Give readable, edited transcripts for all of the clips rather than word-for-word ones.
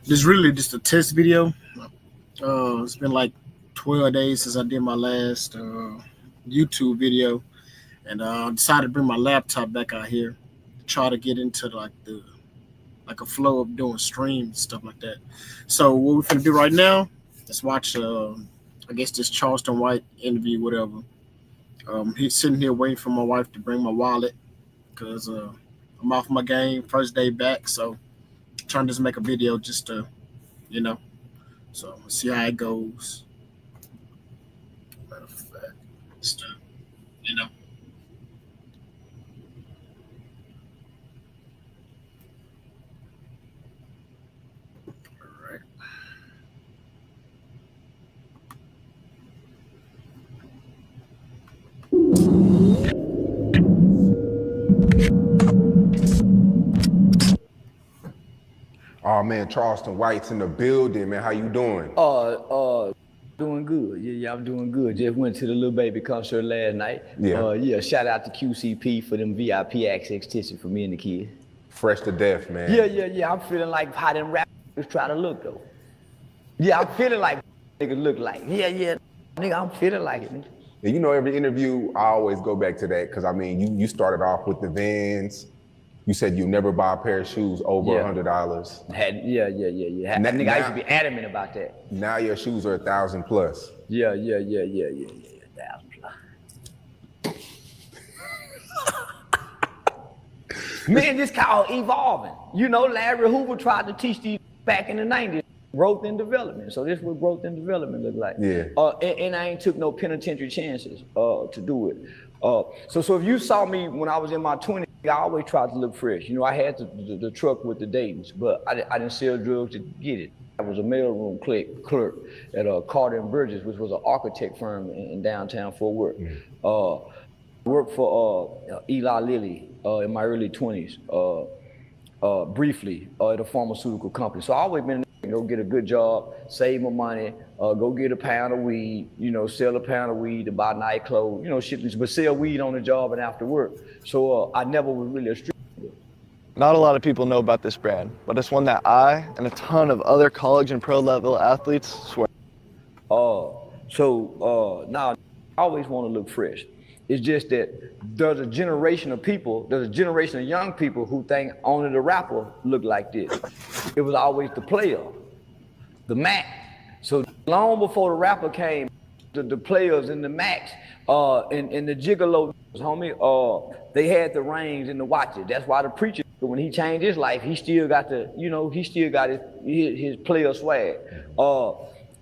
This is really just a test video. It's been like 12 days since I did my last YouTube video, and I decided to bring my laptop back out here to try to get into like a flow of doing streams and stuff like that. So what we're gonna do right now is watch I guess this Charleston White interview, whatever. He's sitting here waiting for my wife to bring my wallet because I'm off my game, first day back. So trying to just make a video just to, you know, so let's see how it goes. Matter of fact, just to, you know. All right. Oh man, Charleston White's in the building, man. How you doing? Doing good. Yeah, I'm doing good. Just went to the Lil Baby concert last night. Yeah. Shout out to QCP for them VIP access tickets for me and the kids. Fresh to death, man. Yeah. I'm feeling like how them rappers try to look though. Yeah, I'm feeling like niggas look like. Yeah. Nigga, I'm feeling like it, nigga. And you know, every interview, I always go back to that because I mean, you started off with the Vans. You said you never buy a pair of shoes over $100. Yeah. Nigga, I used to be adamant about that. Now your shoes are 1,000 plus. Yeah. 1,000 plus. Man, this called evolving. You know, Larry Hoover tried to teach these back in the 90s. Growth and development. So this is what growth and development look like. Yeah. And I ain't took no penitentiary chances to do it. So if you saw me when I was in my 20s, I always tried to look fresh. You know, I had the truck with the Dayton's, but I didn't sell drugs to get it. I was a mailroom clerk at Carter and Burgess, which was an architect firm in downtown Fort Worth. Worked for Eli Lilly in my early 20s, briefly at a pharmaceutical company. So I always been go get a good job, save my money, go get a pound of weed, you know, sell a pound of weed to buy night clothes, you know, shit, but sell weed on the job and after work. So I never was really a street. Not a lot of people know about this brand, but it's one that I and a ton of other college and pro level athletes swear. Now I always want to look fresh. It's just that there's a generation of people, there's a generation of young people who think only the rapper look like this. It was always the player, the Mac. So long before the rapper came, the players and the Macs and the gigolo, homie, they had the rings and the watches. That's why the preacher, when he changed his life, he still got his player swag.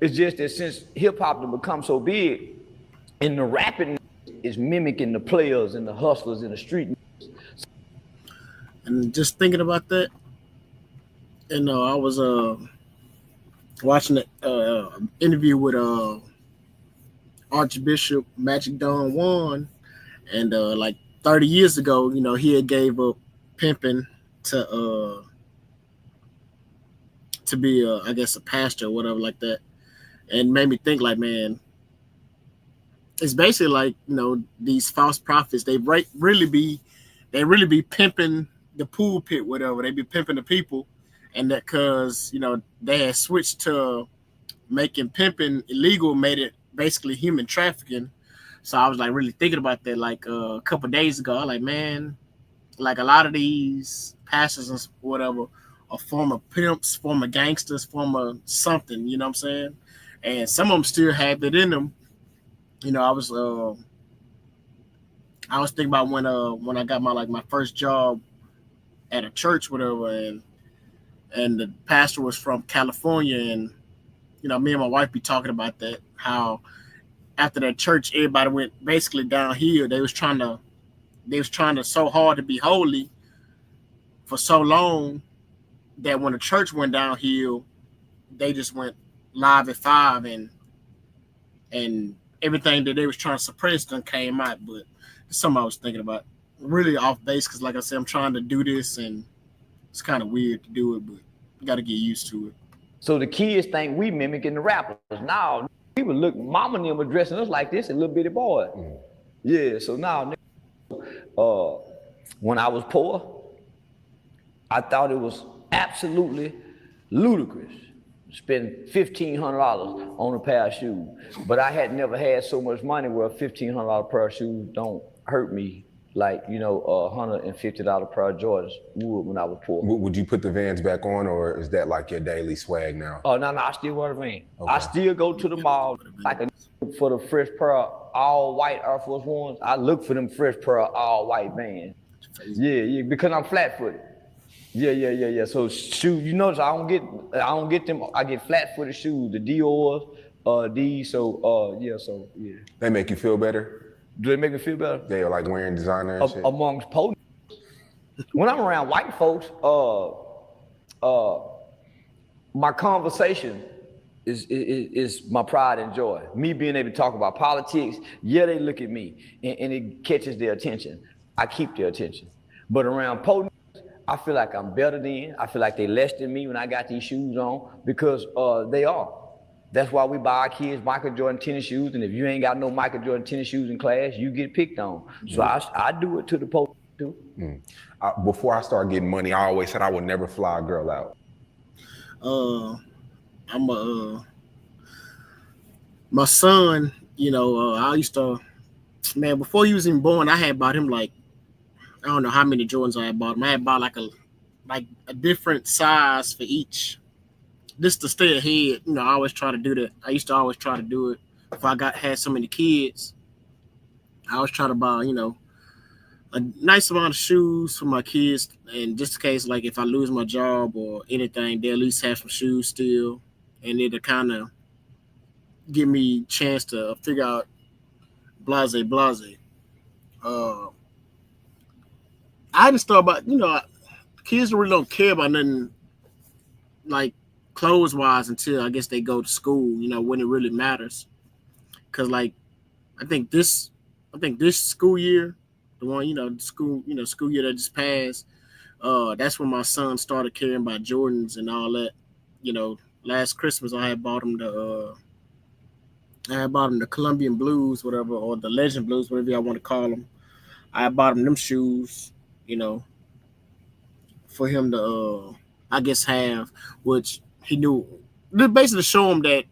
It's just that since hip hop has become so big, and the rapping is mimicking the players and the hustlers in the street. And just thinking about that, you know, I was watching an interview with Archbishop Magic Don Juan, and like 30 years ago, you know, he had gave up pimping to be I guess a pastor or whatever like that, and made me think like, man, it's basically like, you know, these false prophets, they really be pimping the pulpit, whatever. They be pimping the people, and that because, you know, they had switched to making pimping illegal, made it basically human trafficking. So I was like really thinking about that like a couple of days ago. I was like, man, like a lot of these pastors and whatever are former pimps, former gangsters, former something, you know what I'm saying? And some of them still have it in them. You know, I was thinking about when I got my first job at a church, whatever, and the pastor was from California, and you know, me and my wife be talking about that, how after that church everybody went basically downhill. They was trying to so hard to be holy for so long that when the church went downhill, they just went live at 5, and everything that they was trying to suppress done came out. But it's something I was thinking about, really off base, because like I said, I'm trying to do this and it's kind of weird to do it, but you got to get used to it. So the kids think we mimicking the rappers. Now people look, mama and them were dressing us like this, a little bitty boy. Yeah, so now when I was poor, I thought it was absolutely ludicrous. Spend $1,500 on a pair of shoes. But I had never had so much money where a $1,500 pair of shoes don't hurt me like, you know, a $150 pair of Jordans would when I was poor. Would you put the Vans back on, or is that like your daily swag now? Oh, no, I still wear the Vans. Okay. I still go to the mall like for the fresh pair of all white Air Force Ones. I look for them fresh pair of all white Vans. Yeah, because I'm flat footed. Yeah. So shoes, you notice I don't get them. I get flat footed shoes, the Dior's, these. So yeah. They make you feel better? Do they make me feel better? They are like wearing designer and shit? Amongst potent. When I'm around white folks, my conversation is my pride and joy. Me being able to talk about politics, yeah, they look at me and it catches their attention. I keep their attention. But around potent, I feel like I'm better than. I feel like they less than me when I got these shoes on because they are. That's why we buy our kids Michael Jordan tennis shoes, and if you ain't got no Michael Jordan tennis shoes in class, you get picked on. So I do it to the post too. Before I started getting money, I always said I would never fly a girl out. My son, you know, I used to, man, before he was even born, I had bought him like, I don't know how many Jordans I had bought him. I had bought like a different size for each. Just to stay ahead, you know, I always try to do that. I used to always try to do it. If I had so many kids, I always try to buy, you know, a nice amount of shoes for my kids. And just in case, like, if I lose my job or anything, they at least have some shoes still. And it'll kind of give me a chance to figure out blase. I just thought about, you know, kids really don't care about nothing like clothes wise until I guess they go to school, you know, when it really matters. Cause like I think this school year, the one, you know, school year that just passed, that's when my son started caring about Jordans and all that. You know, last Christmas I had bought him the Colombian Blues, whatever, or the Legend Blues, whatever y'all want to call them. I bought him them shoes, you know, for him to I guess have, which he knew, basically show him that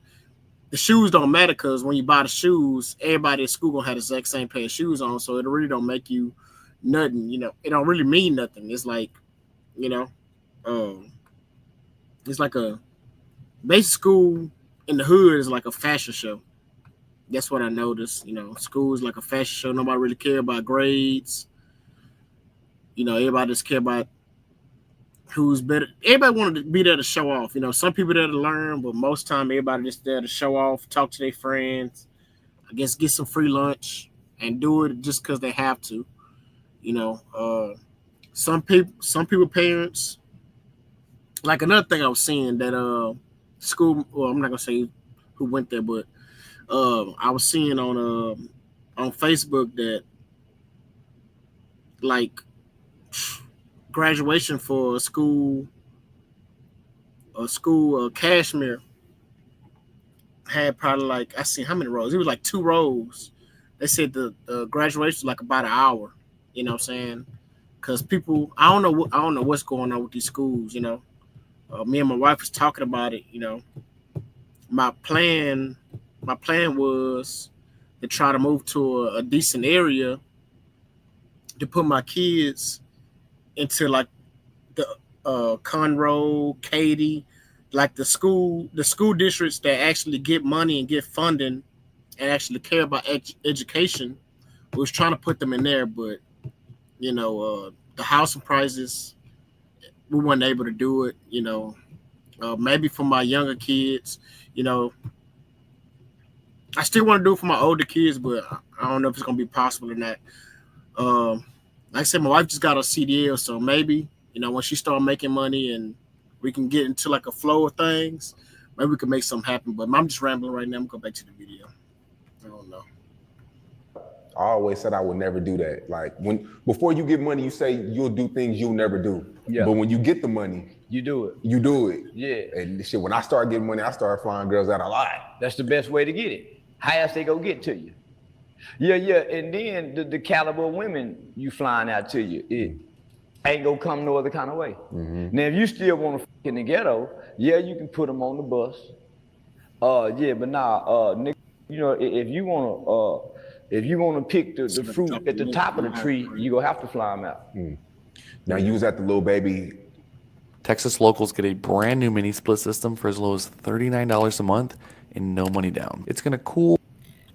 the shoes don't matter, because when you buy the shoes, everybody at school gonna have the exact same pair of shoes on, so it really don't make you nothing, you know. It don't really mean nothing. It's like, you know, it's like a basic school in the hood is like a fashion show. That's what I noticed. You know, school is like a fashion show. Nobody really care about grades. You know, everybody just care about who's better. Everybody wanted to be there to show off. You know, some people there to learn, but most time everybody just there to show off, talk to their friends, I guess get some free lunch and do it just because they have to. You know, some people parents, like another thing I was seeing that school, well, I'm not gonna say who went there, but I was seeing on Facebook that like graduation for a school Cashmere had probably like, I seen how many rows. It was like 2 rows. They said the graduation was like about an hour. You know what I'm saying? Because people, I don't know what's going on with these schools. You know, me and my wife was talking about it. You know, my plan was to try to move to a decent area to put my kids into like the Conroe, Katy, like the school districts that actually get money and get funding and actually care about education. We was trying to put them in there, but you know, the housing prices, we weren't able to do it. You know, maybe for my younger kids, you know, I still want to do it for my older kids, but I don't know if it's gonna be possible or not. Like I said, my wife just got a CDL, so maybe, you know, when she start making money and we can get into like a flow of things, maybe we can make something happen. But I'm just rambling right now. I'm going back to the video. I don't know. I always said I would never do that. Like before you get money, you say you'll do things you'll never do. Yeah. But when you get the money, you do it. You do it. Yeah. And shit, when I started getting money, I started flying girls out a lot. That's the best way to get it. How else they go get to you? Yeah. And then the caliber of women you flying out to you. ain't gonna come no other kind of way. Now, if you still want to in the ghetto, yeah, you can put them on the bus. Yeah, but nigga, you know, if you wanna pick the fruit at the top of the tree, you gonna have to fly them out. Now you was at the Lil Baby. Texas locals get a brand new mini split system for as low as $39 a month and no money down. It's gonna cool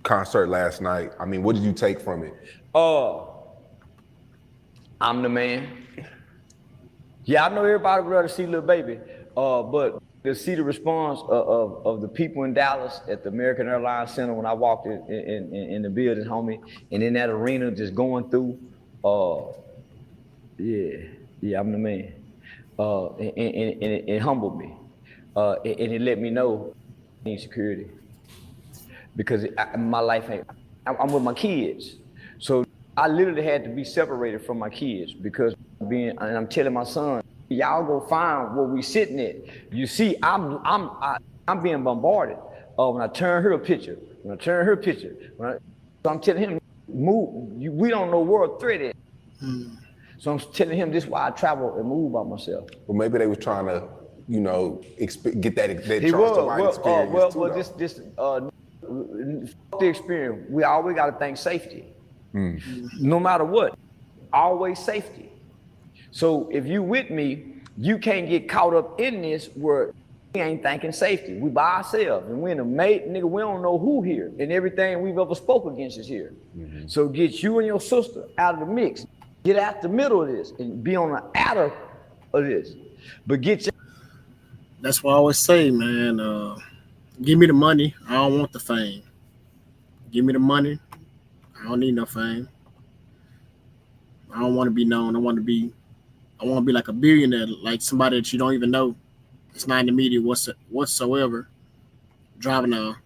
Concert last night. I mean, what did you take from it? I'm the man. Yeah, I know everybody would rather see Lil Baby, but to see the response of the people in Dallas at the American Airlines Center when I walked in the building, homie, and in that arena just going through, yeah, I'm the man. And it humbled me, and it let me know I need security because my life ain't. I'm with my kids, so I literally had to be separated from my kids because and I'm telling my son, y'all go find where we sitting at. You see, I'm being bombarded. When I turn her a picture, so I'm telling him, move. We don't know where a threat is. So I'm telling him this is why I travel and move by myself. Well, maybe they was trying to, you know, get that He Charles was. White experience too, The experience. We always got to think safety. No matter what, always safety. So if you with me, you can't get caught up in this where we ain't thinking safety. We by ourselves, and we in a mate, nigga. We don't know who here, and everything we've ever spoke against is here. So get you and your sister out of the mix. Get out the middle of this and be on the outer of this. But get your. That's what I always say, man. Give me the money. I don't want the fame. Give me the money. I don't need no fame. I don't want to be known. I want to be like a billionaire, like somebody that you don't even know. It's not in the media whatsoever. Driving a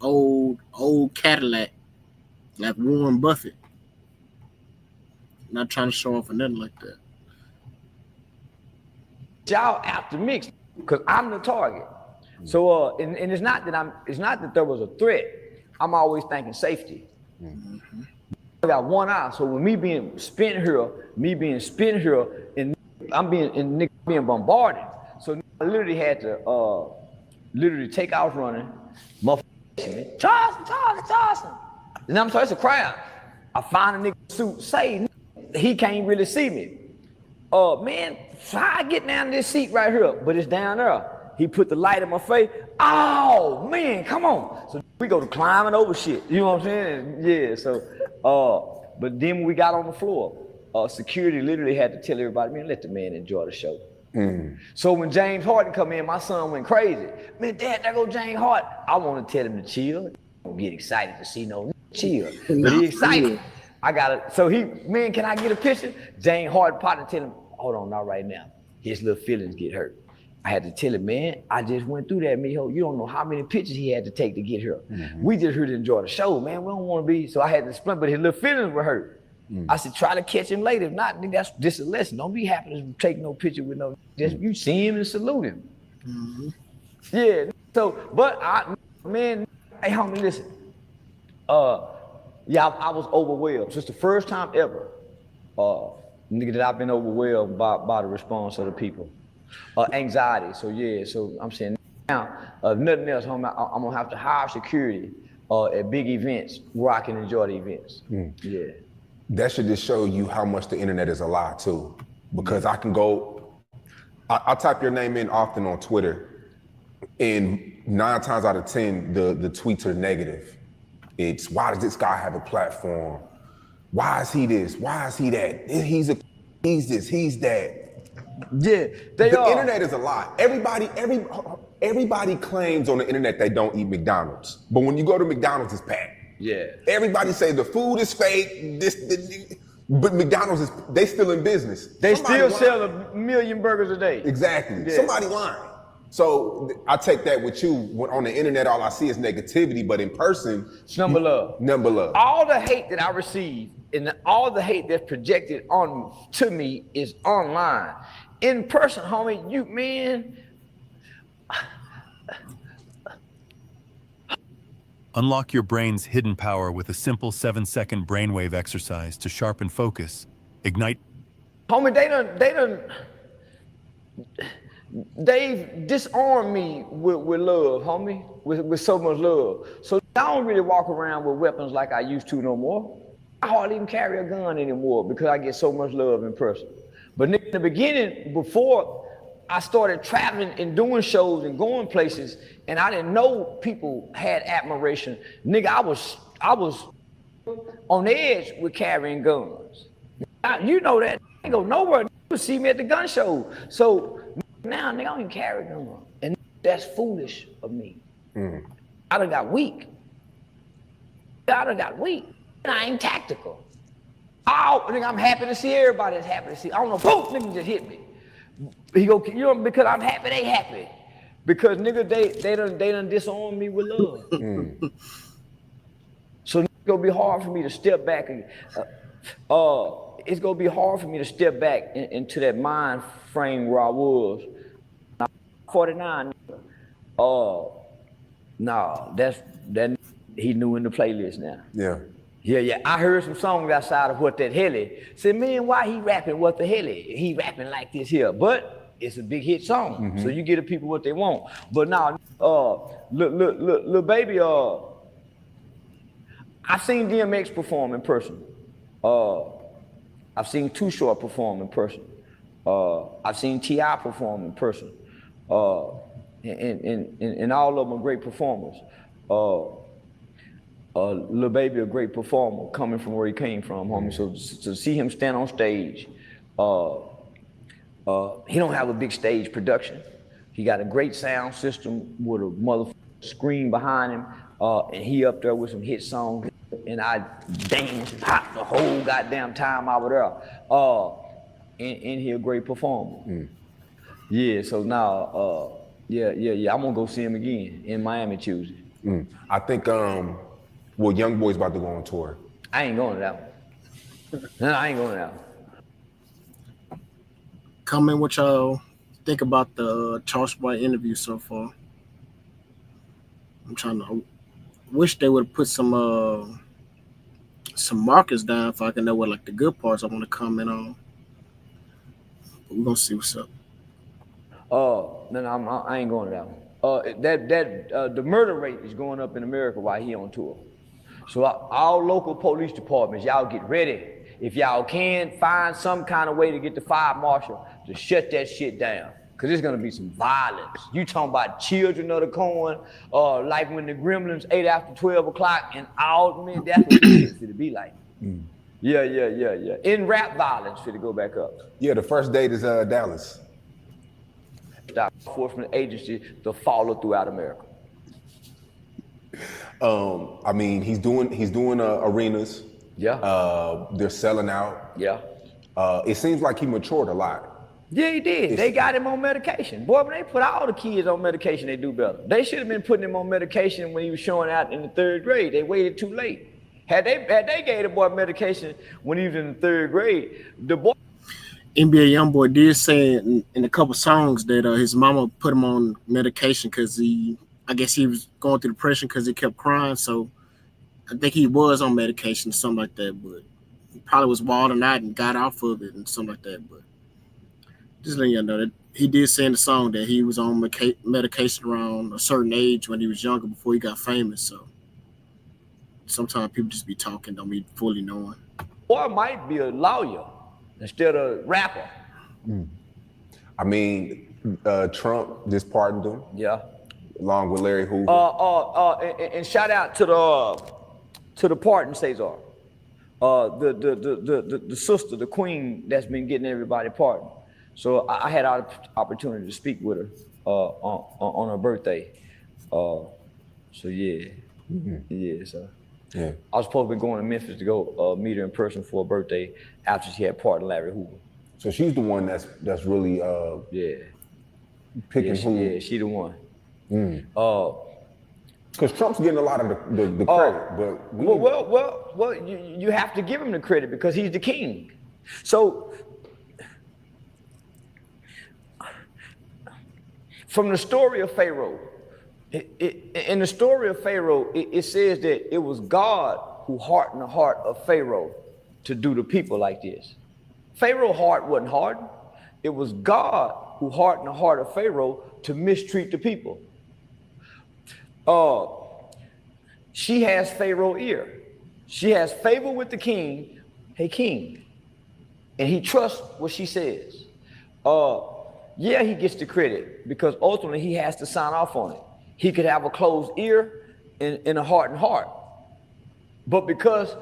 old Cadillac, like Warren Buffett. Not trying to show off or nothing like that. Y'all out the mix because I'm the target. So and it's not that there was a threat. I'm always thinking safety. I got one eye, so when me being spent here, and I'm being bombarded. So I literally had to take off running, motherfucker, Charleston. And I'm sorry, it's a crowd. I find a nigga suit, say he can't really see me. Man, how I get down this seat right here, but it's down there. He put the light in my face. Oh man, come on. So we go to climbing over shit. You know what I'm saying? Yeah. So, but then when we got on the floor, security literally had to tell everybody, man, let the man enjoy the show. So when James Harden come in, my son went crazy. Man, Dad, there go James Harden. I want to tell him to chill. Don't get excited to see no chill, but he excited. I got it. So man, can I get a picture? James Harden partner tell him, hold on, not right now. His little feelings get hurt. I had to tell him, man, I just went through that, mijo. You don't know how many pictures he had to take to get here. We just here to enjoy the show, man. We don't want to be. So I had to explain, but his little feelings were hurt. I said, try to catch him later. If not, nigga, that's just a lesson. Don't be happy to take no picture with no. Just you see him and salute him. Yeah. So, but man, hey homie, listen. Yeah, I was overwhelmed. So it's the first time ever, nigga, that I've been overwhelmed by the response of the people. Anxiety. So yeah. So I'm saying now, if nothing else, homie, I'm gonna have to hire security at big events where I can enjoy the events. Yeah. That should just show you how much the internet is a lie too. Because I can go, I type your name in often on Twitter, and 9 times out of 10, the tweets are negative. It's, why does this guy have a platform? Why is he this? Why is he that? He's this, he's that. Yeah, the internet is a lie. Everybody claims on the internet they don't eat McDonald's, but when you go to McDonald's, it's packed. Yeah. Everybody say the food is fake. But McDonald's they still in business. They still sell 1 million burgers a day. Exactly. Yeah. Somebody lying. So I take that with you. When on the internet, all I see is negativity, but in person, it's number love. Number love. All the hate that I receive and all the hate that's projected on to me is online. In person, homie, you man. Unlock your brain's hidden power with a simple 7-second brainwave exercise to sharpen focus, ignite Homie, they've disarmed me with love, homie, with so much love. So I don't really walk around with weapons like I used to no more. I hardly even carry a gun anymore because I get so much love in person. But in the beginning, before I started traveling and doing shows and going places, and I didn't know people had admiration. Nigga, I was on edge with carrying guns. You know that. I ain't go nowhere. You see me at the gun show. So now, nigga, I don't even carry a gun. And that's foolish of me. I done got weak. And I ain't tactical. Oh, nigga, I'm happy to see everybody that's happy to see. I don't know, boom, nigga just hit me. He go, you know, because I'm happy, they happy. Because nigga, they done disarmed me with love. So it's gonna be hard for me to step back. It's gonna be hard for me to step back into that mind frame where I was. 49. No, that he knew in the playlist now. Yeah. Yeah. I heard some songs outside of What That Helly. Said, man, why he rapping What the Helly? He rapping like this here. But it's a big hit song. So you get the people what they want. But now, look, baby, I've seen DMX perform in person. I've seen Too Short perform in person. I've seen T.I. perform in person. And all of them are great performers. Lil Baby, a great performer coming from where he came from, homie. So to see him stand on stage, he don't have a big stage production. He got a great sound system with a motherfucking screen behind him, and he up there with some hit songs, and I danced and hopped the whole goddamn time I was there. And he a great performer. Yeah, so now, yeah, I'm gonna go see him again in Miami Tuesday. I think, well, Young Boy's about to go on tour. I ain't going to that one. No, I ain't going to that one. Comment what y'all think about the Charles White interview so far. I'm trying to wish they would have put some markers down if I can know what like the good parts I want to comment on. But we're gonna see what's up. No, I ain't going to that one. The murder rate is going up in America while he on tour. So all local police departments, y'all get ready. If y'all can, find some kind of way to get the fire marshal to shut that shit down. Cause there's gonna be some violence. You talking about children of the corn, like when the gremlins ate after 12 o'clock and all, man, that's what it's gonna be like. Yeah. In rap violence, for to go back up. Yeah, the first date is Dallas. Stop enforcement agency to follow throughout America. I mean, he's doing arenas. Yeah. They're selling out. Yeah. It seems like he matured a lot. Yeah, he did. They got him on medication. Boy, when they put all the kids on medication, they do better. They should have been putting him on medication when he was showing out in the 3rd grade. They waited too late. Had they gave the boy medication when he was in the 3rd grade, the boy. NBA YoungBoy did say in a couple songs that his mama put him on medication because I guess he was going through depression because he kept crying. So I think he was on medication or something like that, but he probably was wilding out and got off of it and something like that. But just letting you know that he did say in the song that he was on medication around a certain age when he was younger before he got famous. So sometimes people just be talking, don't be fully knowing. Boy might be a lawyer instead of rapper. I mean, Trump just pardoned him. Yeah. Along with Larry Hoover. And shout out to the pardon Cesar. The sister, the queen that's been getting everybody pardoned. So I had an opportunity to speak with her on her birthday. So yeah. Yeah, so. Yeah. I was supposed to be going to Memphis to go meet her in person for her birthday after she had pardoned Larry Hoover. So she's the one that's really picking who. Yeah, she the one. Because Trump's getting a lot of the credit, but well, you have to give him the credit because he's the king. So from the story of Pharaoh, in the story of Pharaoh, it says that it was God who hardened the heart of Pharaoh to do the people like this. Pharaoh's heart wasn't hardened. It was God who hardened the heart of Pharaoh to mistreat the people. She has Pharaoh's ear. She has favor with the king. Hey, king. And he trusts what she says. Yeah, he gets the credit because ultimately he has to sign off on it. He could have a closed ear and a hardened heart. But because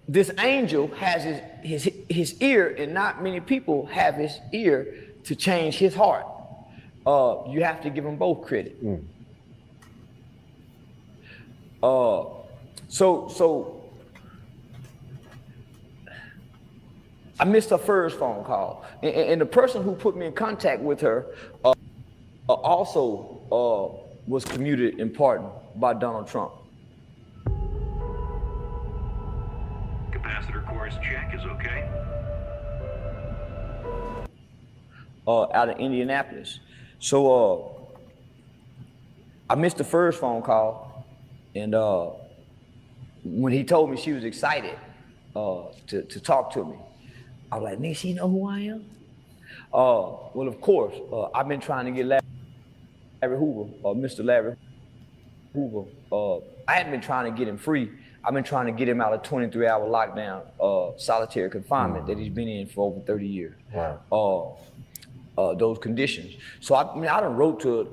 this angel has his ear, and not many people have his ear to change his heart, you have to give them both credit. So I missed her first phone call, and the person who put me in contact with her also was commuted in pardon by Donald Trump. Capacitor course check is okay. Out of Indianapolis. So I missed the first phone call, and when he told me she was excited to talk to me, I was like, nigga, she know who I am? Well, of course, I've been trying to get Larry Hoover, Mr. Larry Hoover. I hadn't been trying to get him free. I've been trying to get him out of 23-hour lockdown, solitary confinement that he's been in for over 30 years. Wow. Those conditions. So I done wrote to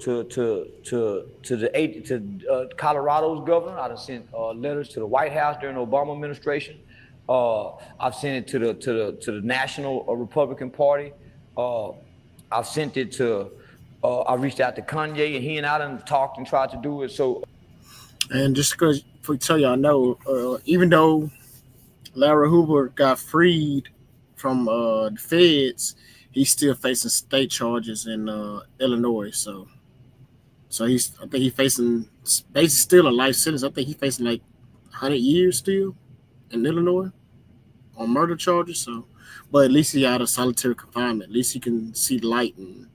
Colorado's governor. I done sent letters to the White House during the Obama administration. I've sent it to the National Republican Party. I've sent it to. I reached out to Kanye, and he and I done talked and tried to do it. So. And just because, for tell y'all know, even though Larry Hoover got freed from the feds, he's still facing state charges in Illinois. So I think he's facing basically still a life sentence. I think he's facing like 100 years still in Illinois on murder charges. So, but at least he's out of solitary confinement. At least he can see the light and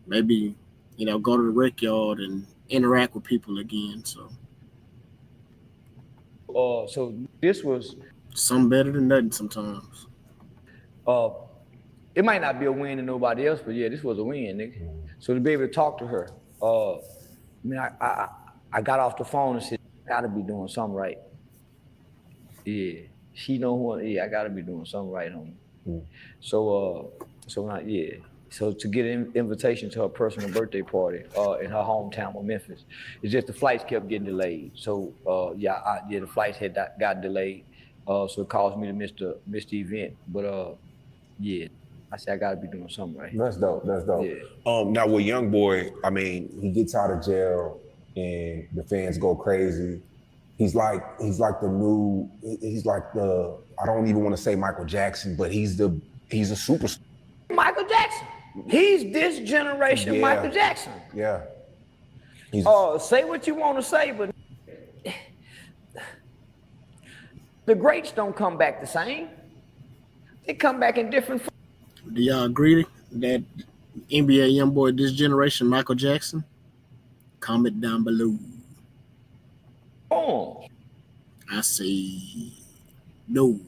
maybe, go to the rec yard and interact with people again. So this was some better than nothing sometimes. It might not be a win to nobody else, but yeah, this was a win, nigga. So to be able to talk to her, I got off the phone and said, I gotta be doing something right. Yeah, she know who. Yeah, I gotta be doing something right, homie. So to get an invitation to her personal birthday party in her hometown of Memphis, it's just the flights kept getting delayed. So the flights had got delayed, so it caused me to miss the event. But yeah, I said I gotta be doing something right. That's dope. Yeah. Now with YoungBoy, I mean, he gets out of jail and the fans go crazy. He's like the I don't even want to say Michael Jackson, but he's a superstar. Michael Jackson. He's this generation Michael Jackson. Yeah. Say what you want to say, but the greats don't come back the same. They come back in different forms. Do y'all agree that NBA YoungBoy this generation Michael Jackson? Comment down below. I say no.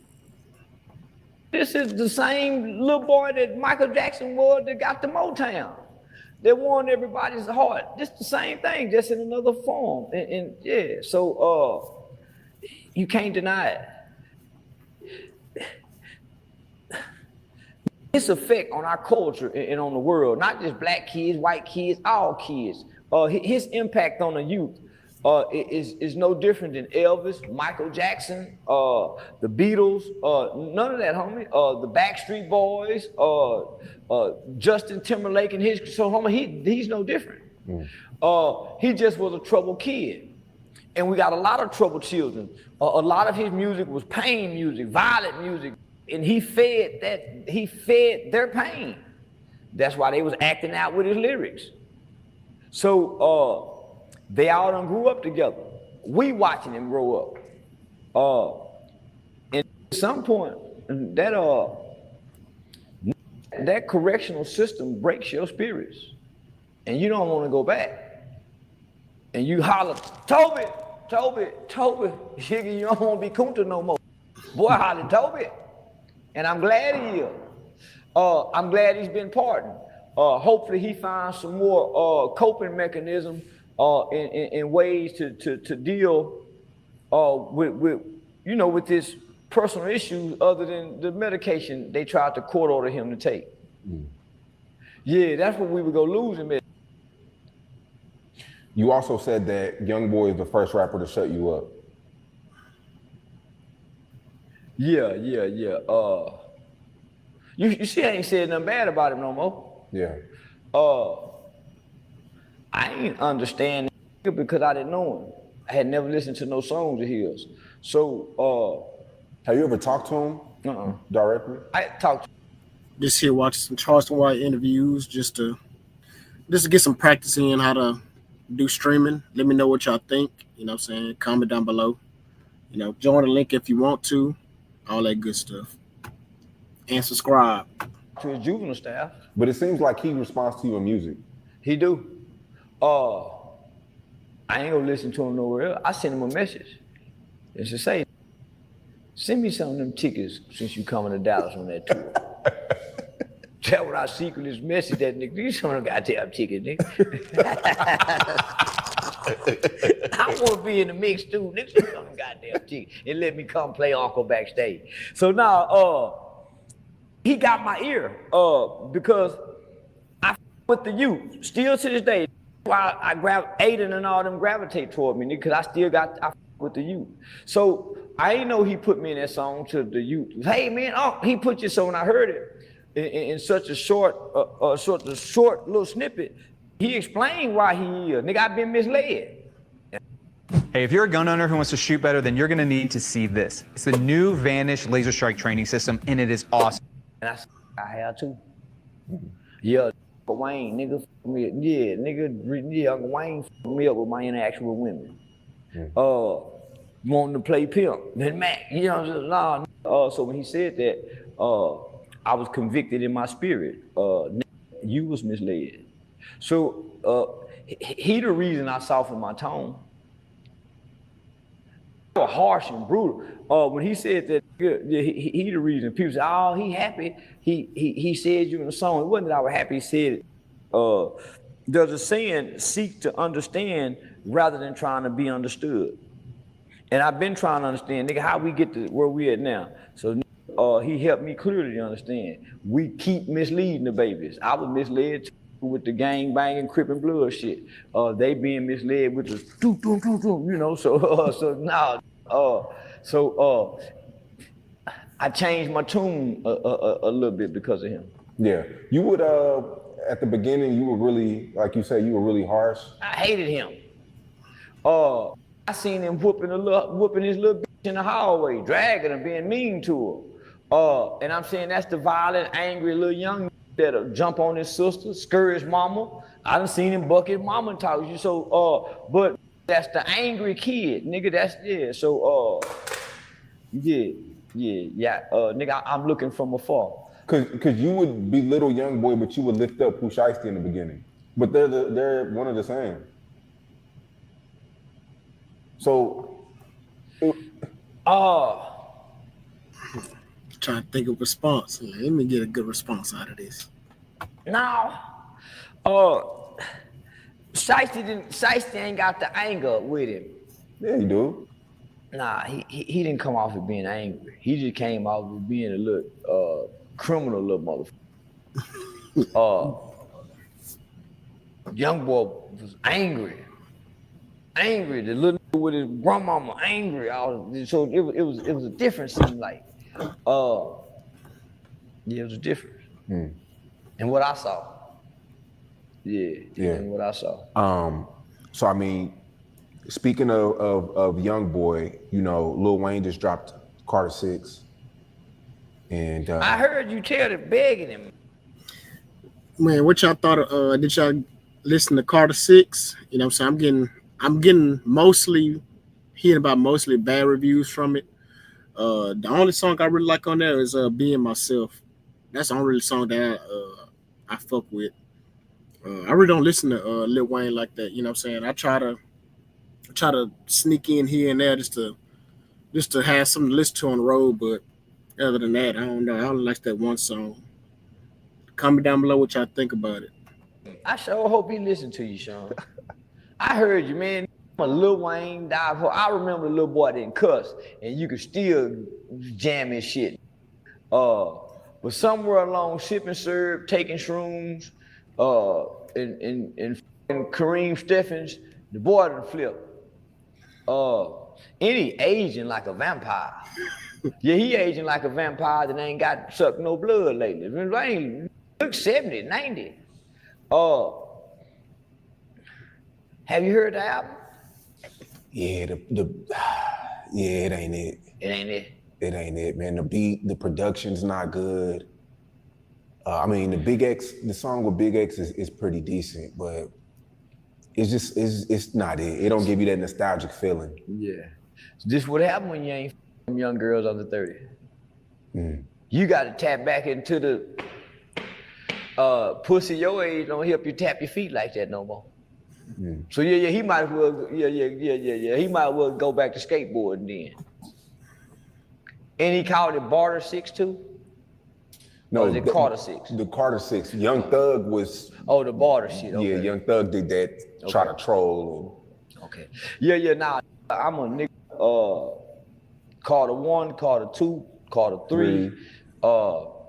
This is the same little boy that Michael Jackson was that got the Motown. That won everybody's heart. Just the same thing, just in another form. And yeah, so you can't deny it. His effect on our culture and on the world, not just black kids, white kids, all kids. His impact on the youth is no different than Elvis, Michael Jackson, the Beatles, none of that, homie. The Backstreet Boys, Justin Timberlake and his, so homie, he's no different. He just was a troubled kid. And we got a lot of troubled children. A lot of his music was pain music, violent music, and he fed their pain. That's why they was acting out with his lyrics. So they all done grew up together. We watching them grow up. And at some point, that correctional system breaks your spirits, and you don't want to go back. And you holler, Toby, you don't want to be Kunta no more. Boy, holler, Toby. and I'm glad he is. I'm glad he's been pardoned. Hopefully he finds some more coping mechanism in ways to deal with this personal issues other than the medication they tried to court order him to take. Yeah, that's what we were gonna lose him. You also said that YoungBoy is the first rapper to shut you up. Yeah. You see, I ain't said nothing bad about him no more. Yeah. I ain't understand because I didn't know him. I had never listened to no songs of his. So, have you ever talked to him directly? I talked to Just here watching some Charleston White interviews just to get some practice in how to do streaming. Let me know what y'all think. You know what I'm saying? Comment down below. You know, join the link if you want to. All that good stuff. And subscribe. to his juvenile staff. But it seems like he responds to you in music. He do. I ain't gonna listen to him nowhere else. I send him a message. It's to say, send me some of them tickets since you coming to Dallas on that tour. Tell what I secretly message that nigga. Give me some of them goddamn tickets, nigga. I want to be in the mix too, nigga. Give me some of them goddamn tickets and let me come play Uncle backstage. So now, he got my ear because I with the youth still to this day. Why I grab Aiden and all them gravitate toward me, nigga, because I still got with the youth. So I ain't know he put me in that song to the youth. Hey man, he put you. So when I heard it in such a short little snippet, he explained why he is. Nigga, I've been misled. Hey, if you're a gun owner who wants to shoot better, then you're gonna need to see this. It's the new Vanish Laser Strike training system, and it is awesome. And I have too. Yeah, Uncle Wayne, nigga, Uncle Wayne fucked me up with my interaction with women. Wanting to play pimp, then Mac, you know, so when he said that, I was convicted in my spirit. You was misled. So he the reason I softened my tone. Harsh and brutal. When he said that, he the reason. People say, "Oh, he happy." He said you in the song. It wasn't that I was happy. He said, "There's a saying: seek to understand rather than trying to be understood." And I've been trying to understand, nigga, how we get to where we at now. So he helped me clearly understand. We keep misleading the babies. I was misled with the gang banging, Crippin' Blood shit. They being misled with the you know. So now, I changed my tune a little bit because of him. Yeah, you would at the beginning you were really, like you said, you were really harsh. I hated him. I seen him whooping his little bitch in the hallway, dragging her, being mean to her. And I'm saying that's the violent, angry little young that'll jump on his sister, scare his mama. I done seen him buck his mama and talk to you. So, but that's the angry kid, nigga. That's So, nigga, I'm looking from afar. Cause you would belittle YoungBoy, but you would lift up Pooh Shiesty in the beginning. But they're one of the same. So, Trying to think of a response. Let me get a good response out of this. Now, Shiesty ain't got the anger with him. yeah, you do. Nah, he didn't come off as being angry. He just came off as being a little criminal little motherfucker. YoungBoy was angry. The little nigga with his grandmama angry. So it was a difference. Seemed like, it was a difference. And what I saw. Yeah. And what I saw. So I mean, speaking of YoungBoy, you know, Lil Wayne just dropped Carter 6. And I heard you tell it begging him. Man, what y'all thought of, did y'all listen to Carter 6? You know what I'm saying? I'm getting hearing about mostly bad reviews from it. The only song I really like on there is Being Myself. That's the only song that I fuck with. I really don't listen to Lil Wayne like that. You know what I'm saying? I try to sneak in here and there just to have something to listen to on the road, but Other than that, I don't know. I only like that one song. Comment down below what y'all think about it. I sure hope he listened to you, Sean. I heard you, man. I'm a Lil Wayne dive. I remember the little boy didn't cuss, and you could still jam his shit. But somewhere along sipping syrup, taking shrooms, and Kareem Steffens, the boy done flipped. Any aging like a vampire. Yeah, he aging like a vampire that ain't got sucked no blood lately. Ain't look 70, 90. Have you heard the album? Yeah, it ain't it. It ain't it. It ain't it, man. The beat, the production's not good. I mean, the song with Big X is pretty decent, but it's not it. It don't give you that nostalgic feeling. Yeah. So this what happened when you ain't them young girls under 30. You got to tap back into the pussy your age don't help you tap your feet like that no more. So yeah, he might as well, he might as well go back to skateboarding then. And he called it Barter 6 too? No, or was it Carter 6? The Carter 6. Young Thug was. Oh, the Barter shit. Okay. Yeah, Young Thug did that. Try to troll. Okay. Yeah. Now I'm a nigga. Carter 1, Carter 2, Carter 3.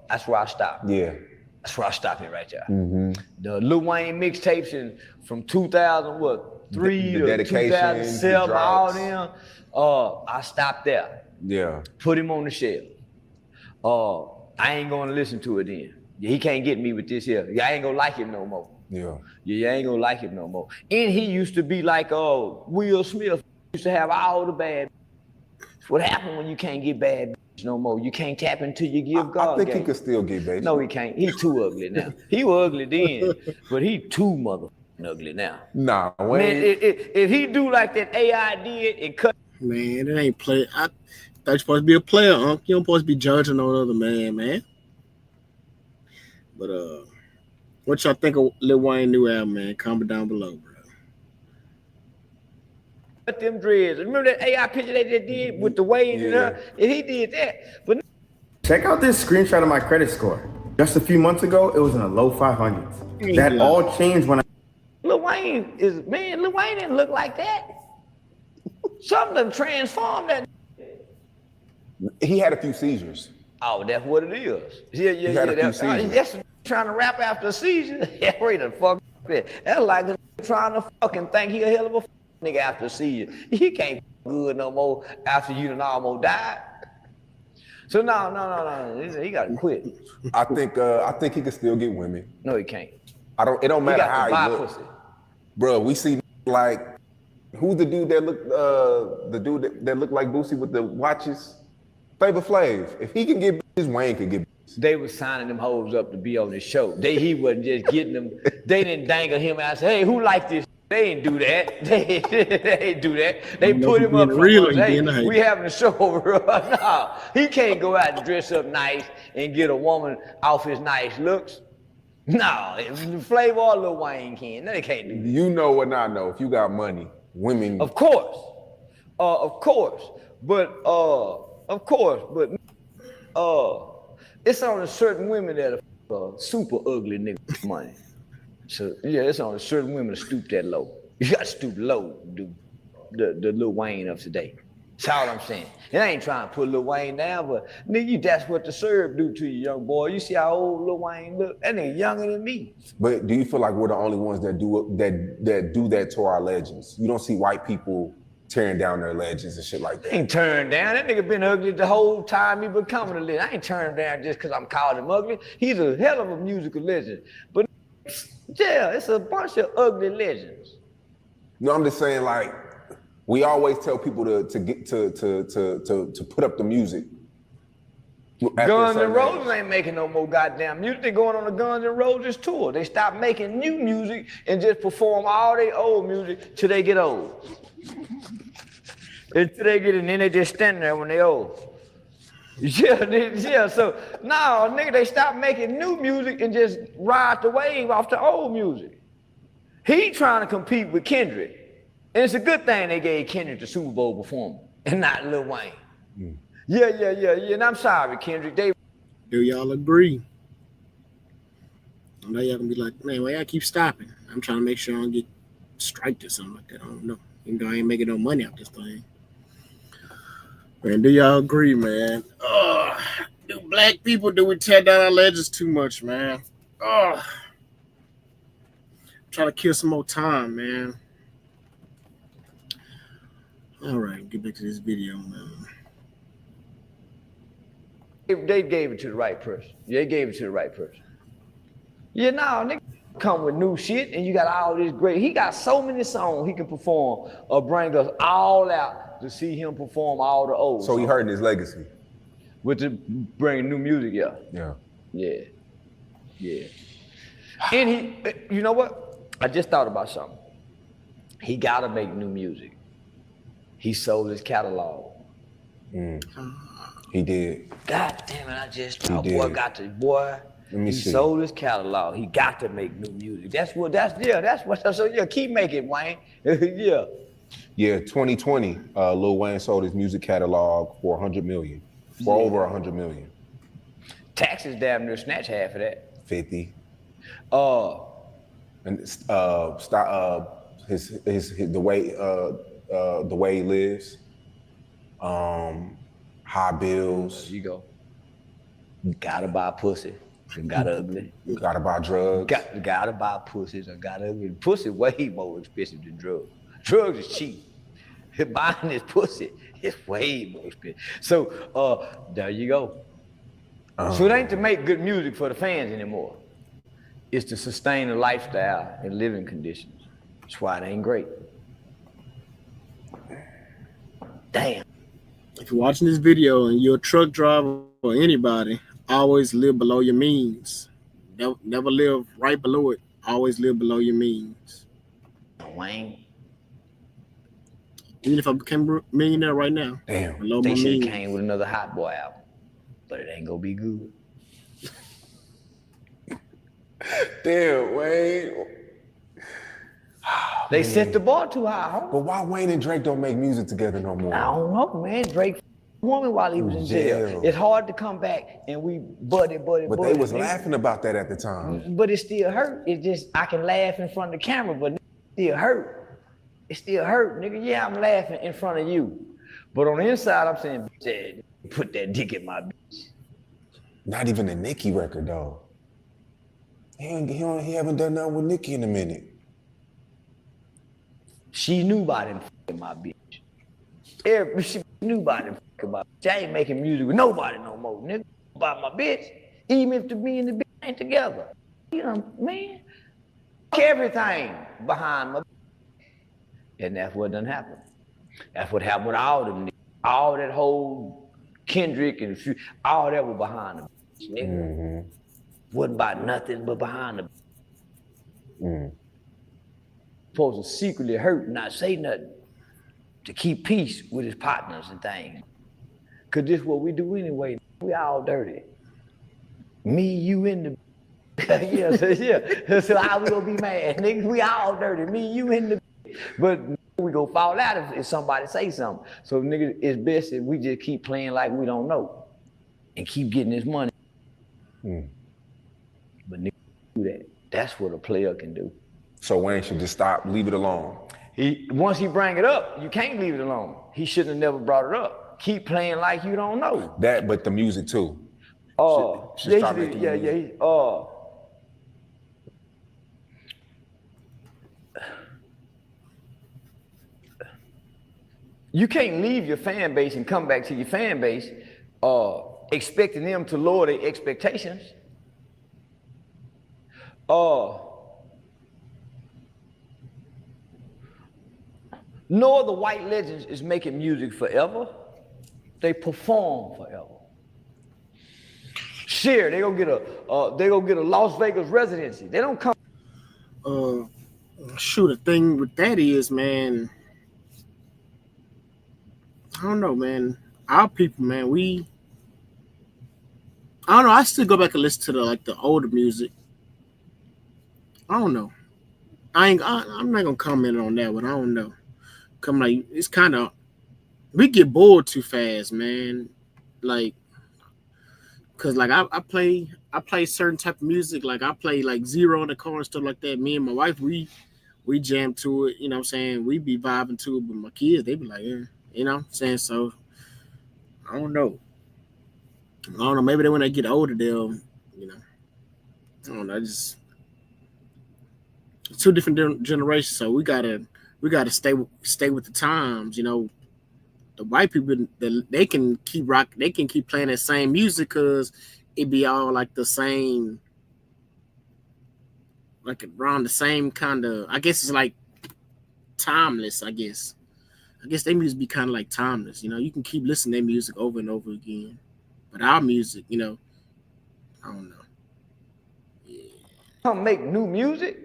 That's where I stopped. Yeah. That's where I stopped it right there. The Lil Wayne mixtapes from 2003 the to dedication, 2007, the all drops. them. I stopped there. Yeah. Put him on the shelf. I ain't gonna listen to it then. Yeah, he can't get me with this here. Yeah, I ain't gonna like him no more. Yeah. Yeah, I ain't gonna like him no more. And he used to be like Will Smith used to have all the bad. What happened when you can't get bad no more? You can't tap into your give God. I think he could still get baby. No, he can't. He too ugly now. He was ugly then, but he too motherfucking ugly now. Nah, Man, Wayne. if he do like that AI did and cut. Man, it ain't play. I thought you're supposed to be a player, Unc. You don't supposed to be judging on other man. But what y'all think of Lil Wayne new album, man? Comment down below, bro. Cut them dreads. Remember that AI picture they just did with the waves and her? And he did that. But Check out this screenshot of my credit score. Just a few months ago, it was in the low 500s. That all changed when Lil Wayne didn't look like that. Some of them transformed that. He had a few seizures. Oh, that's what it is. Yeah. had a few seizures. That's trying to rap after a seizure. Yeah, wait the fuck. That's like trying to fucking think he a hell of a nigga after a seizure. He can't good no more after you done almost died. So no. He gotta quit. I think he could still get women. No, he can't. It don't matter He got how to buy he look. pussy. Bro, we see like who's the dude that looked like Boosie with the watches? Flavor Flav. If he can get bitches, Wayne could get bitches. They was signing them hoes up to be on the show. He wasn't just getting them. They didn't dangle him out and say, hey, who like this? They didn't do that. They didn't do that. They put him up real from us. Hey, we having a show over. No, he can't go out and dress up nice and get a woman off his nice looks. No, Flavor or Lil Wayne can. No, they can't do that. You know and I know. If you got money, women. Of course. But it's only certain women that are super ugly niggas with money. So yeah, it's only certain women that stoop that low. You got to stoop low, dude. The Lil Wayne of today. That's all I'm saying. And I ain't trying to put Lil Wayne down, but nigga, that's what the serve do to you, young boy. You see how old Lil Wayne look? That nigga younger than me. But do you feel like we're the only ones that do that to our legends? You don't see white people tearing down their legends and shit like that. I ain't turned down. That nigga been ugly the whole time he been coming to legend. I ain't turned down just because I'm calling him ugly. He's a hell of a musical legend. But yeah, it's a bunch of ugly legends. No, I'm just saying, like, we always tell people to put up the music. Guns N' Roses ain't making no more goddamn music. They going on the Guns N' Roses tour. They stop making new music and just perform all their old music till they get old. Until they get it, and then they just stand there when they old. Yeah, so now, nigga, they stop making new music and just ride the wave off the old music. He trying to compete with Kendrick. And it's a good thing they gave Kendrick the Super Bowl performance and not Lil Wayne. Yeah. And I'm sorry, Kendrick. Do y'all agree? I know y'all gonna be like, man, why y'all keep stopping? I'm trying to make sure I don't get striked or something like that. I don't know. Even though I ain't making no money off this thing. Man, do y'all agree, man? Do black people, do we tear down our legends too much, man? Trying to kill some more time, man. All right, get back to this video, man. They gave it to the right person. They gave it to the right person. Yeah, now nigga come with new shit, and you got all this great. He got so many songs he can perform or bring us all out to see him perform all the old. So he hurting his legacy. With the bringing new music, yeah. And he, you know what? I just thought about something. He gotta make new music. He sold his catalog. He did. God damn it! I just He did. Let me he see. sold his catalog. He got to make new music. So keep making, Wayne. Yeah. Yeah, 2020, Lil Wayne sold his music catalog for over 100 million. Taxes damn near snatch half of that. 50. And his the way he lives. High bills. There you go. Gotta buy pussy. Got ugly. Gotta buy drugs. Gotta buy pussies or got ugly. Pussy way more expensive than drugs. Drugs is cheap. Buying this pussy is way more expensive. So there you go. So it ain't to make good music for the fans anymore. It's to sustain a lifestyle and living conditions. That's why it ain't great. Damn. If you're watching this video and you're a truck driver or anybody, always live below your means. Never live right below it. Always live below your means. Wayne. Even if I became a millionaire right now, damn, below They my should have means. came with another Hot Boy album, but it ain't gonna be good. Damn, Wayne. They set the bar too high, huh? But why Wayne and Drake don't make music together no more? I don't know, man. Drake woman while he was in jail. It's hard to come back and we buddy. But they was laughing about that at the time. But it still hurt. It's just I can laugh in front of the camera, but it still hurt. It still hurt, nigga. Yeah, I'm laughing in front of you. But on the inside, I'm saying, bitch, put that dick in my bitch. Not even the Nicki record, though. He haven't done nothing with Nicki in a minute. She knew about him fucking my bitch. She knew about him fucking my bitch. I ain't making music with nobody no more, nigga. About my bitch. Even if the me and the bitch ain't together. You know, man. Everything behind my bitch. And that's what done happened. That's what happened with all them niggas. All that whole Kendrick and all that was behind them, nigga. Mm-hmm. Wasn't about nothing but behind them. Supposed to secretly hurt and not say nothing to keep peace with his partners and things. Cause this is what we do anyway. We all dirty. Me, you, and the yeah. So how we gonna be mad, nigga? We all dirty. Me, you, and the but we go fall out if somebody say something. So nigga, it's best if we just keep playing like we don't know and keep getting this money. But nigga, do that. That's what a player can do. So Wayne should just stop, leave it alone. Once he bring it up, you can't leave it alone. He shouldn't have never brought it up. Keep playing like you don't know. That, but the music too. Should stop making music. You can't leave your fan base and come back to your fan base expecting them to lower their expectations. No other white legends is making music forever. They perform forever. Sure, they gonna get a Las Vegas residency. They don't come. Shoot, the thing with that is, man, I don't know, man. Our people, man, I don't know. I still go back and listen to the older music. I don't know. I'm not gonna comment on that one. I don't know. It's kind of, we get bored too fast, man. like, cause like I play certain type of music. Like I play like Zero in the car and stuff like that. Me and my wife, we jam to it. You know what I'm saying? We be vibing to it, but my kids, they be like, yeah, you know what I'm saying? So I don't know. I don't know. Maybe when they get older, they'll, you know, I don't know. Just two different generations, so we gotta stay with the times. You know, the white people, they can keep they can keep playing that same music because it be all like the same, like around the same kind of. I guess it's like timeless. I guess their music be kind of like timeless. You know, you can keep listening to their music over and over again, but our music, you know, I don't know. Come make new music.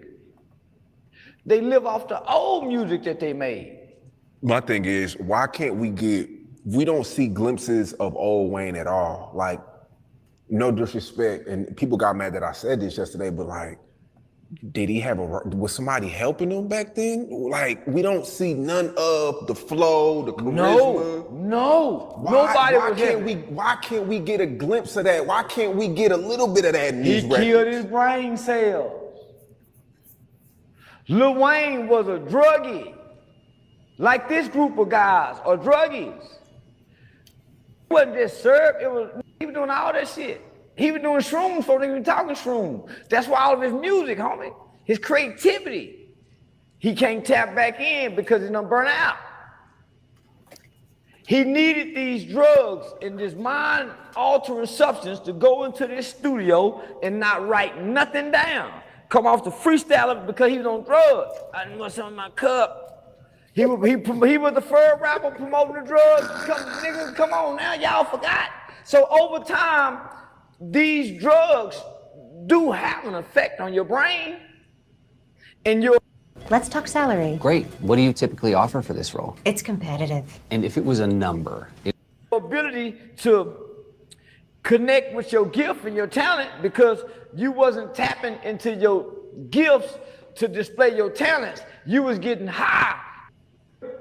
They live off the old music that they made. My thing is, why can't we don't see glimpses of old Wayne at all? Like, no disrespect, and people got mad that I said this yesterday, but like, did he have was somebody helping him back then? Like, we don't see none of the flow, the charisma. No, nobody was Why can't we get a glimpse of that? Why can't we get a little bit of that in these records? He killed his brain cells. Lil Wayne was a druggie. Like this group of guys are druggies. He wasn't just syrup, he was doing all that shit. He was doing shrooms before they even talking shrooms. That's why all of his music, homie, his creativity, he can't tap back in because he's done burn out. He needed these drugs and this mind-altering substance to go into this studio and not write nothing down. Come off the freestyle because he was on drugs. I didn't want some in my cup. He was the first rapper promoting the drugs. Niggas, come on now, y'all forgot. So over time, these drugs do have an effect on your brain and your. Let's talk salary. Great. What do you typically offer for this role? It's competitive. And if it was a number? Ability to connect with your gift and your talent because you wasn't tapping into your gifts to display your talents. You was getting high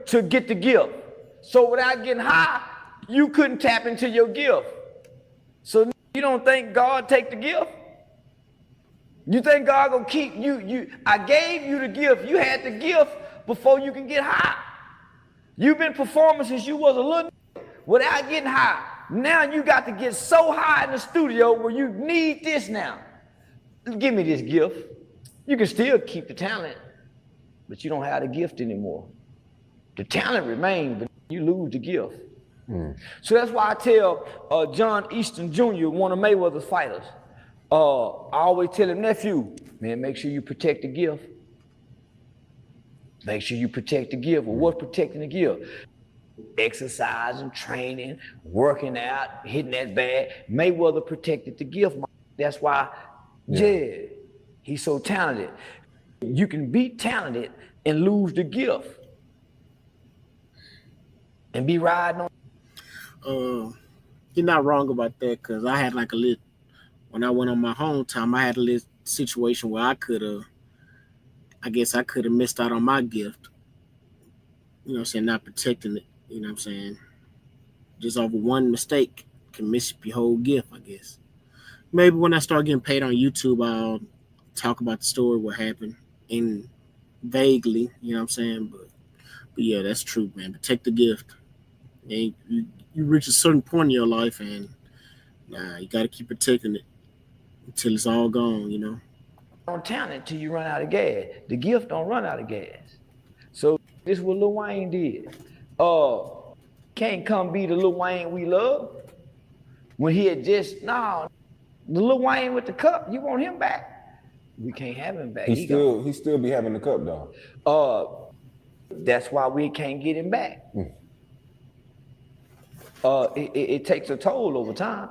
to get the gift. So without getting high, you couldn't tap into your gift. So you don't think God take the gift? You think God gonna keep you? I gave you the gift. You had the gift before you can get high. You've been performing since you was a little without getting high. Now you got to get so high in the studio where you need this now. Give me this gift. You can still keep the talent, but you don't have the gift anymore. The talent remains, but you lose the gift. So that's why I tell John Easton Jr., one of Mayweather's fighters, I always tell him, nephew, man, make sure you protect the gift. Make sure you protect the gift. Well, what's protecting the gift? Exercising, training, working out, hitting that bag. Mayweather protected the gift. That's why, yeah, he's so talented. You can be talented and lose the gift and be riding on. You're not wrong about that because I had like a little, when I went on my home time, I had a little situation where I could have missed out on my gift. You know what I'm saying? Not protecting it. You know what I'm saying? Just over one mistake can miss your whole gift, I guess. Maybe when I start getting paid on YouTube, I'll talk about the story, what happened, in vaguely, you know what I'm saying? But yeah, that's true, man. Protect the gift. And you reach a certain point in your life, and you got to keep protecting it until it's all gone, you know? On talent until you run out of gas. The gift don't run out of gas. So this is what Lil Wayne did. Can't come be the Lil Wayne we love. When he had just, the Lil Wayne with the cup, you want him back? We can't have him back. He still be having the cup though. That's why we can't get him back. It takes a toll over time,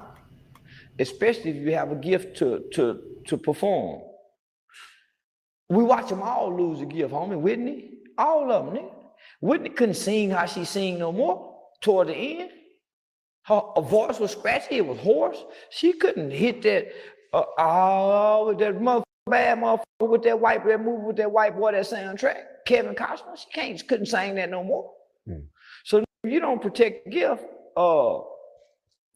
especially if you have a gift to perform. We watch them all lose a gift, homie. Whitney, all of them, nigga. Whitney couldn't sing how she sing no more toward the end. Her voice was scratchy, it was hoarse. She couldn't hit that, with that bad motherfucker with that movie with that white boy, that soundtrack, Kevin Costner. She couldn't sing that no more. So if you don't protect the gift,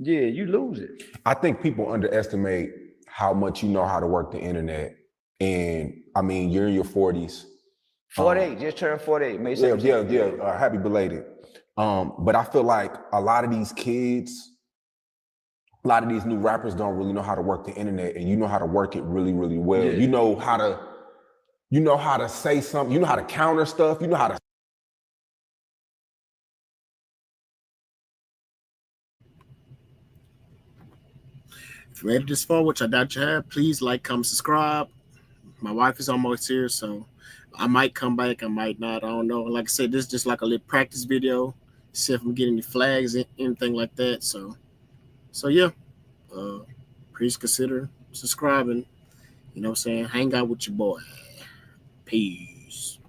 Yeah, you lose it. I think people underestimate how much you know how to work the internet. And I mean, you're in your 40s. 48, just turned 48. May Yeah, 17th. happy belated. But I feel like a lot of these kids, a lot of these new rappers don't really know how to work the internet, and you know how to work it really, really well. Yeah. You know how to say something, you know how to counter stuff, you know how to. If you made it this far, which I doubt you have, please like, comment, subscribe. My wife is almost here, so I might come back, I might not, I don't know. Like I said, this is just like a little practice video, see if I'm getting any flags, anything like that. So yeah, please consider subscribing. You know what I'm saying? Hang out with your boy. Peace.